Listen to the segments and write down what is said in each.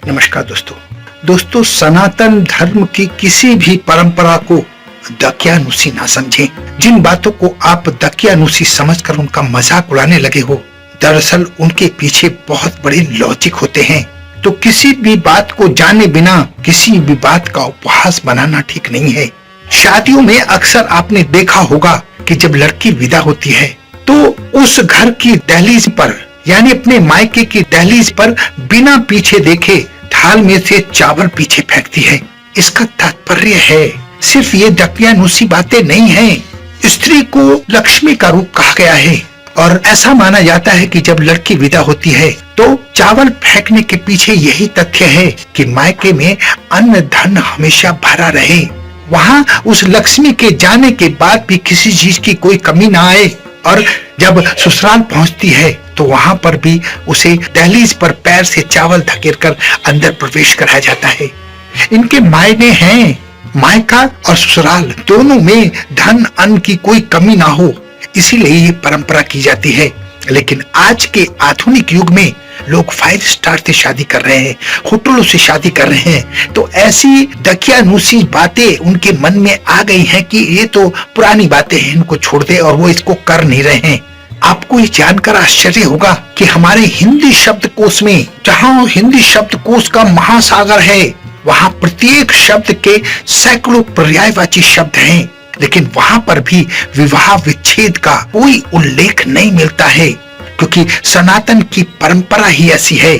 नमस्कार दोस्तों, सनातन धर्म की किसी भी परंपरा को दकियानुसी ना समझें। जिन बातों को आप दकियानुसी समझकर उनका मजाक उड़ाने लगे हो, दरअसल उनके पीछे बहुत बड़े लॉजिक होते हैं। तो किसी भी बात को जाने बिना किसी भी बात का उपहास बनाना ठीक नहीं है। शादियों में अक्सर आपने देखा होगा कि जब लड़की विदा होती है तो उस घर की दहलीज पर यानी अपने मायके की दहलीज पर बिना पीछे देखे थाल में से चावल पीछे फेंकती है। इसका तात्पर्य है सिर्फ ये दकियानुसी बातें नहीं हैं। स्त्री को लक्ष्मी का रूप कहा गया है और ऐसा माना जाता है कि जब लड़की विदा होती है तो चावल फेंकने के पीछे यही तथ्य है कि मायके में अन्न धन हमेशा भरा रहे, वहाँ उस लक्ष्मी के जाने के बाद भी किसी चीज की कोई कमी ना आए। और जब ससुराल पहुंचती है तो वहां पर भी उसे दहलीज पर पैर से चावल धकेलकर अंदर प्रवेश कराया जाता है। इनके मायने हैं मायका और ससुराल दोनों में धन अन्न की कोई कमी ना हो, इसीलिए ये परंपरा की जाती है। लेकिन आज के आधुनिक युग में लोग 5 स्टार से शादी कर रहे हैं, होटलों से शादी कर रहे हैं, तो ऐसी दकियानुसी बातें उनके मन में आ गई हैं कि ये तो पुरानी बातें हैं, इनको छोड़ दे, और वो इसको कर नहीं रहे हैं। आपको ये जानकर आश्चर्य होगा कि हमारे हिंदी शब्दकोश में, जहाँ हिंदी शब्दकोश का महासागर है, वहाँ प्रत्येक शब्द के सैकड़ों पर्यायवाची शब्द हैं, लेकिन वहां पर भी विवाह विच्छेद का कोई उल्लेख नहीं मिलता है, क्योंकि सनातन की परंपरा ही ऐसी है।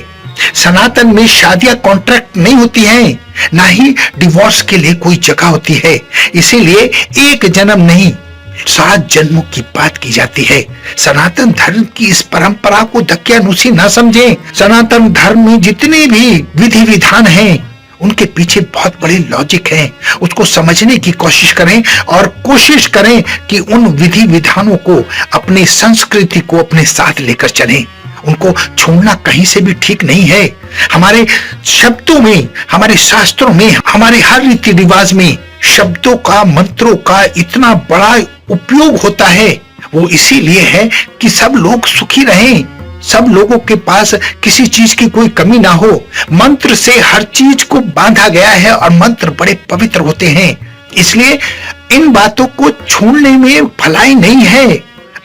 सनातन में शादियां कॉन्ट्रैक्ट नहीं होती हैं, ना ही डिवोर्स के लिए कोई जगह होती है। इसीलिए एक जन्म नहीं 7 जन्मों की बात की जाती है। सनातन धर्म की इस परंपरा को दकियानुसी ना समझें। सनातन धर्म में जितने भी विधि विधान हैं उनके पीछे बहुत बड़े लॉजिक हैं। उसको समझने की कोशिश करें और कोशिश करें कि उन विधि विधानों को, अपनी संस्कृति को अपने साथ लेकर चलें। उनको छोड़ना कहीं से भी ठीक नहीं है। हमारे शब्दों में, हमारे शास्त्रों में, हमारे हर रीति रिवाज में शब्दों का, मंत्रों का इतना बड़ा उपयोग होता है। वो इसीलिए है कि सब लोग सुखी रहें, सब लोगों के पास किसी चीज की कोई कमी ना हो। मंत्र से हर चीज को बांधा गया है और मंत्र बड़े पवित्र होते हैं। इसलिए इन बातों को छोड़ने में भलाई नहीं है।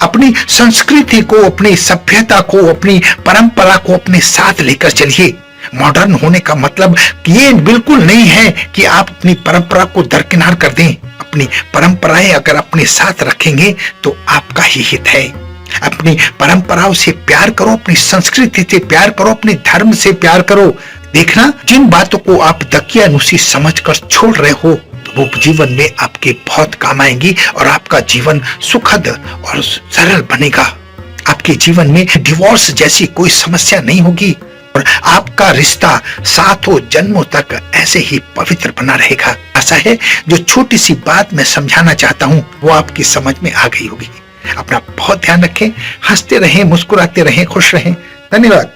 अपनी संस्कृति को, अपनी सभ्यता को, अपनी परंपरा को अपने साथ लेकर चलिए। मॉडर्न होने का मतलब ये बिल्कुल नहीं है कि आप अपनी परंपरा को दरकिनार कर दें। अपनी परंपराएं अगर अपने साथ रखेंगे तो आपका ही हित है। अपनी परंपराओं से प्यार करो, अपनी संस्कृति से प्यार करो, अपने धर्म से प्यार करो। देखना, जिन बातों को आप दकियानुसी समझकर छोड़ रहे हो वो जीवन में आपके बहुत काम आएंगी और आपका जीवन सुखद और सरल बनेगा। आपके जीवन में डिवोर्स जैसी कोई समस्या नहीं होगी और आपका रिश्ता सातों जन्मों तक ऐसे ही पवित्र बना रहेगा। आशा है जो छोटी सी बात मैं समझाना चाहता हूँ वो आपकी समझ में आ गई होगी। अपना बहुत ध्यान रखें, हंसते रहें, मुस्कुराते रहें, खुश रहें। धन्यवाद।